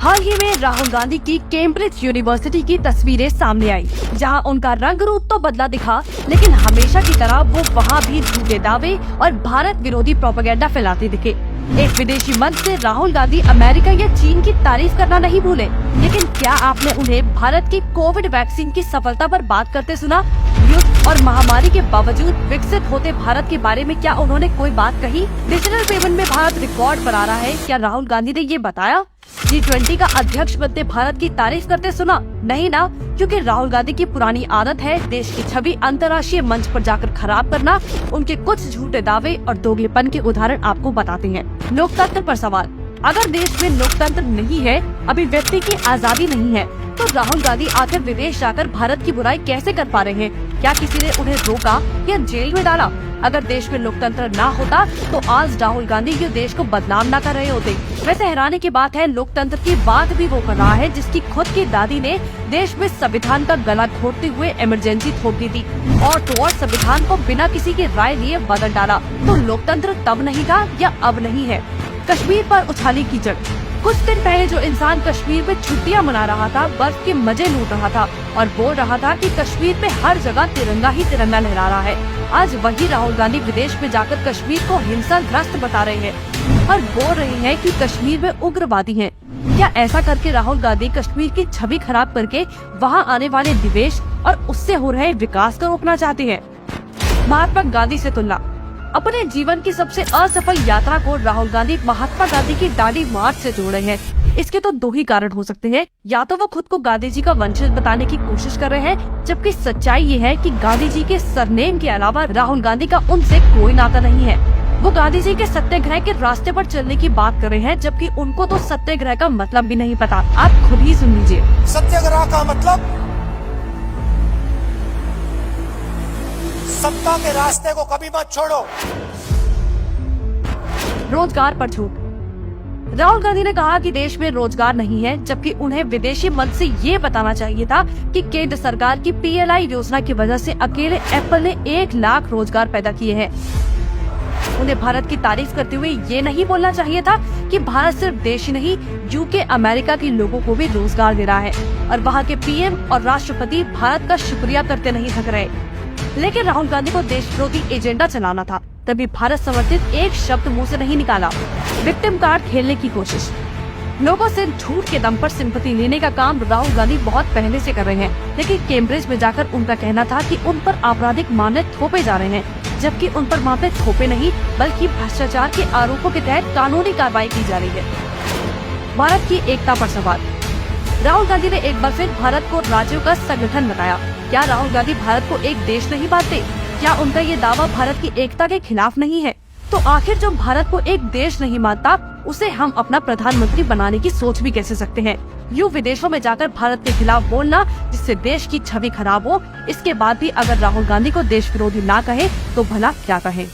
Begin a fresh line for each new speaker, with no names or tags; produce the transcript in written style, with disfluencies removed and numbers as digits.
हाल ही में राहुल गांधी की Cambridge university की तस्वीरें सामने आई, जहां उनका रंग रूप तो बदला दिखा, लेकिन हमेशा की तरह वो वहां भी झूठे दावे और भारत विरोधी प्रोपेगेंडा फैलाते दिखे। एक विदेशी मंच से राहुल गांधी अमेरिका या चीन की तारीफ करना नहीं भूले, लेकिन क्या आपने उन्हें भारत की कोविड वैक्सीन की सफलता पर बात करते सुना? युद्ध और महामारी के बावजूद विकसित होते भारत के बारे में क्या उन्होंने कोई बात कही? डिजिटल पेमेंट में भारत रिकॉर्ड पर आ रहा है, क्या राहुल गांधी ने ये बताया? G20 का अध्यक्ष बनते भारत की तारीफ करते सुना? नहीं ना, क्योंकि राहुल गांधी की पुरानी आदत है देश की छवि अंतर्राष्ट्रीय मंच पर जाकर खराब करना। उनके कुछ झूठे दावे और दोगलेपन के उदाहरण आपको बताते हैं। लोकतंत्र पर सवाल। अगर देश में लोकतंत्र नहीं है, अभिव्यक्ति की आजादी नहीं है, तो राहुल गांधी आखिर विदेश जाकर भारत की बुराई कैसे कर पा रहे हैं? क्या किसी ने उन्हें रोका या जेल में डाला? अगर देश में लोकतंत्र ना होता तो आज राहुल गांधी ये देश को बदनाम ना कर रहे होते। वैसे हैरानी की बात है, लोकतंत्र की बात भी वो कर रहा है जिसकी खुद की दादी ने देश में संविधान का गला घोटते हुए इमरजेंसी थोप दी थी और तो और संविधान को बिना किसी की राय लिए बदल डाला। तो लोकतंत्र तब नहीं था या अब नहीं है? कश्मीर पर उछाली कीचड़। कुछ दिन पहले जो इंसान कश्मीर में छुट्टियां मना रहा था, बर्फ के मजे लूट रहा था और बोल रहा था कि कश्मीर में हर जगह तिरंगा ही तिरंगा लहरा रहा है, आज वही राहुल गांधी विदेश में जाकर कश्मीर को हिंसाग्रस्त बता रहे हैं और बोल रहे हैं कि कश्मीर में उग्रवादी हैं। क्या ऐसा करके राहुल गांधी कश्मीर की छवि खराब करके वहां आने वाले निवेश और उससे हो रहे विकास को रोकना चाहते हैं? महात्मा गांधी से तुलना। अपने जीवन की सबसे असफल यात्रा को राहुल गांधी महात्मा गांधी की दांडी मार्च से जोड़ रहे हैं। इसके तो दो ही कारण हो सकते हैं, या तो वो खुद को गांधी जी का वंशज बताने की कोशिश कर रहे हैं, जबकि सच्चाई ये है कि गांधी जी के सरनेम के अलावा राहुल गांधी का उनसे कोई नाता नहीं है। वो गांधी जी के सत्याग्रह के रास्ते पर चलने की बात कर रहे हैं, जबकि उनको तो सत्याग्रह का मतलब भी नहीं पता। आप खुद ही सुन लीजिए।
सत्याग्रह का मतलब सत्ता के रास्ते को कभी मत छोड़ो।
रोजगार पर छूट। राहुल गांधी ने कहा कि देश में रोजगार नहीं है, जबकि उन्हें विदेशी मंच से ये बताना चाहिए था कि केंद्र सरकार की PLI योजना की वजह से अकेले एप्पल ने 1 लाख रोजगार पैदा किए हैं। उन्हें भारत की तारीफ करते हुए ये नहीं बोलना चाहिए था कि भारत सिर्फ देश ही नहीं, UK अमेरिका के लोगों को भी रोजगार दे रहा है और वहाँ के PM और राष्ट्रपति भारत का शुक्रिया करते नहीं थक रहे। लेकिन राहुल गांधी को देश विरोधी एजेंडा चलाना था, तभी भारत समर्थित एक शब्द मुंह से नहीं निकाला। विक्टिम कार्ड खेलने की कोशिश। लोगों से झूठ के दम पर सिंपैथी लेने का काम राहुल गांधी बहुत पहले से कर रहे हैं, लेकिन कैम्ब्रिज में जाकर उनका कहना था कि उन पर आपराधिक मामले थोपे जा रहे हैं, जबकि उन पर मामले थोपे नहीं बल्कि भ्रष्टाचार के आरोपों के तहत कानूनी कार्रवाई की जा रही है। भारत की एकता पर सवाल। राहुल गांधी ने एक बार फिर भारत को राज्यों का संगठन बताया। क्या राहुल गांधी भारत को एक देश नहीं मानते? क्या उनका ये दावा भारत की एकता के खिलाफ नहीं है? तो आखिर जो भारत को एक देश नहीं मानता, उसे हम अपना प्रधानमंत्री बनाने की सोच भी कैसे सकते हैं? यूँ विदेशों में जाकर भारत के खिलाफ बोलना जिससे देश की छवि खराब हो, इसके बाद भी अगर राहुल गांधी को देश विरोधी ना कहे तो भला क्या कहे?